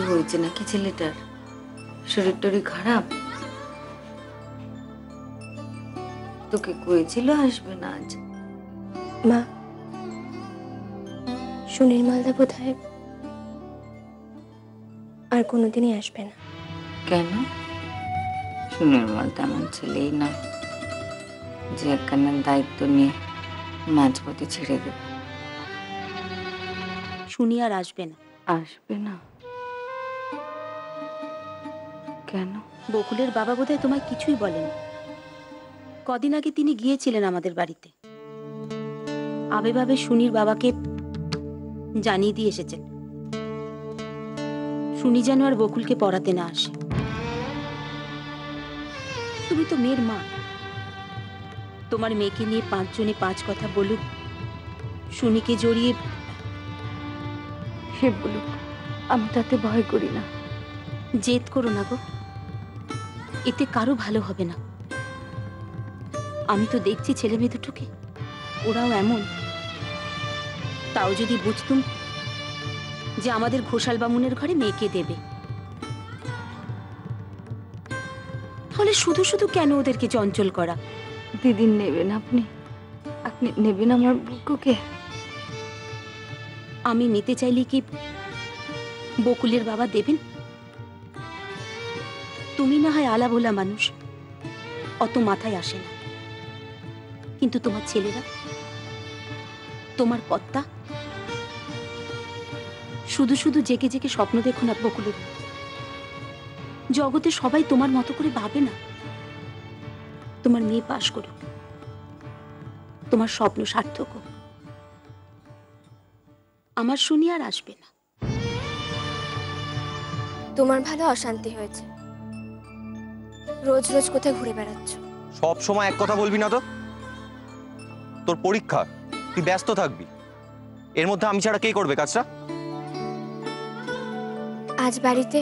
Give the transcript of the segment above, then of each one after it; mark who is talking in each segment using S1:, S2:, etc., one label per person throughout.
S1: কিছু হয়েছে নাকি ছেলেটার? শরীর টরীর খারাপ? তোকে কয়েছিল আসবে না আজ?
S2: মা, সুনির্মলদা বোধহয় আর কোনোদিনই আসবে না।
S1: কেন? সুনির্মল তেমন ছেলেই না যে একখানার দায়িত্ব নিয়ে মাঝপথে ছেড়ে দেবে।
S3: শুনি আর আসবে না।
S1: আসবে না কেন?
S3: বকুলের বাবা বোধহয় তোমায় কিছুই বলেন। কদিন আগে তিনি গিয়েছিলেন আমাদের বাড়িতে, আবে ভাবে শুনির বাবাকে জানিয়ে দিয়ে এসেছেন শুনি যেন আর বকুলকে পড়াতে না আসে। তুমি তো মেয়ের মা, তোমার মেয়েকে নিয়ে 5 জনে 5 কথা বলুক, শুনিকে জড়িয়ে।
S1: সে বলুক, আমি তাতে ভয় করি না।
S3: জেদ করো না গো, এতে কারো ভালো হবে না। আমি তো দেখছি ছেলে মেয়ে দুটোকে, ওরাও এমন। তাও যদি বুঝতুম যে আমাদের ঘোষাল বামুনের ঘরে মেয়েকে দেবে, তাহলে শুধু শুধু কেন ওদেরকে চঞ্চল করা?
S1: দিদি নেবেন আপনি? আপনি নেবেন আমার বুকুকে?
S3: আমি নিতে চাইলে কি বকুলের বাবা দেবেন? তুমি না হয় আলা ভোলা মানুষ, অত মাথায় আসে না, কিন্তু তোমার ছেলেরা, তোমার কর্তা, শুধু শুধু জেগে জেগে স্বপ্ন দেখো না বকুলের। জগতে সবাই তোমার মতো করে ভাবে না। তোমার মেয়ে পাশ করুক, তোমার স্বপ্ন সার্থক হোক, আমার শুনি আর আসবে না।
S2: তোমার ভালো অশান্তি হয়েছে, রোজ রোজ কোথায় ঘুরে বেড়াচ্ছ?
S4: সব সময় এক কথা বলবি না তো। তোর পরীক্ষা, তুই ব্যস্ত থাকবি, এর মধ্যে আমি ছাড়া কে করবে কাজটা?
S2: আজ বাড়িতে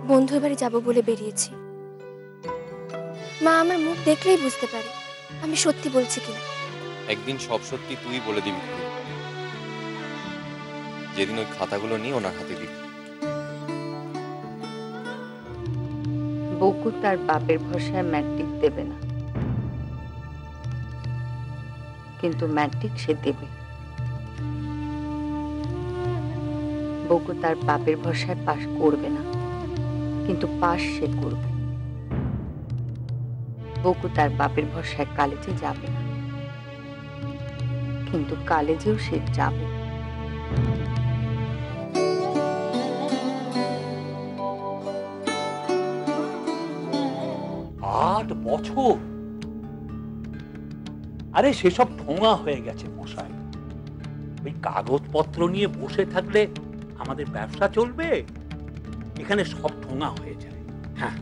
S2: বন্ধুর বাড়ি যাবো বলে বেরিয়েছি। মা আমার মুখ দেখলেই বুঝতে পারে আমি সত্যি বলছি কিনা।
S5: একদিন সব সত্যি তুই বলে দিবি, যেদিন ওই খাতাগুলো নিয়ে ওনার হাতে দিবি।
S1: বকু তার বাপের ভরসায় ম্যাট্রিক দেবে না, কিন্তু ম্যাট্রিক সে দেবে। বকু তার বাপের ভরসায় পাশ করবে না, কিন্তু পাশ সে করবে। বকু তার বাপের ভরসায় কলেজে যাবে না, কিন্তু কলেজেও সে যাবে।
S6: 8 বছর? আরে সেসব ঠোঙা হয়ে গেছে মশাই। ওই কাগজপত্র নিয়ে বসে থাকলে আমাদের ব্যবসা চলবে? এখানে সব ঠোঙা হয়ে যায়। হ্যাঁ,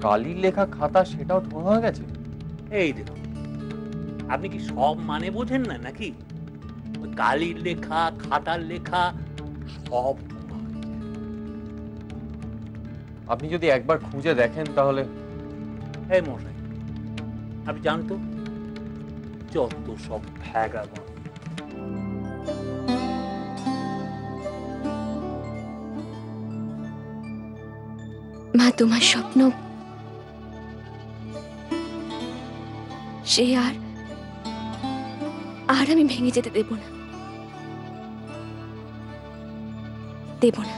S4: কালির লেখা খাতা সেটাও ঠোঙা হয়ে গেছে।
S6: এই দেখুন, আপনি কি সব মানে বোঝেন না নাকি? ওই কালির লেখা, খাতার লেখা সব ঠোঙা হয়ে যায়।
S4: আপনি যদি একবার খুঁজে দেখেন তাহলে।
S6: এই মশাই, আপনি জানতো যত সব ভ্যাগাবন।
S2: মা, তোমার স্বপ্ন সে আর আমি ভেঙে যেতে দেব না, দেব না।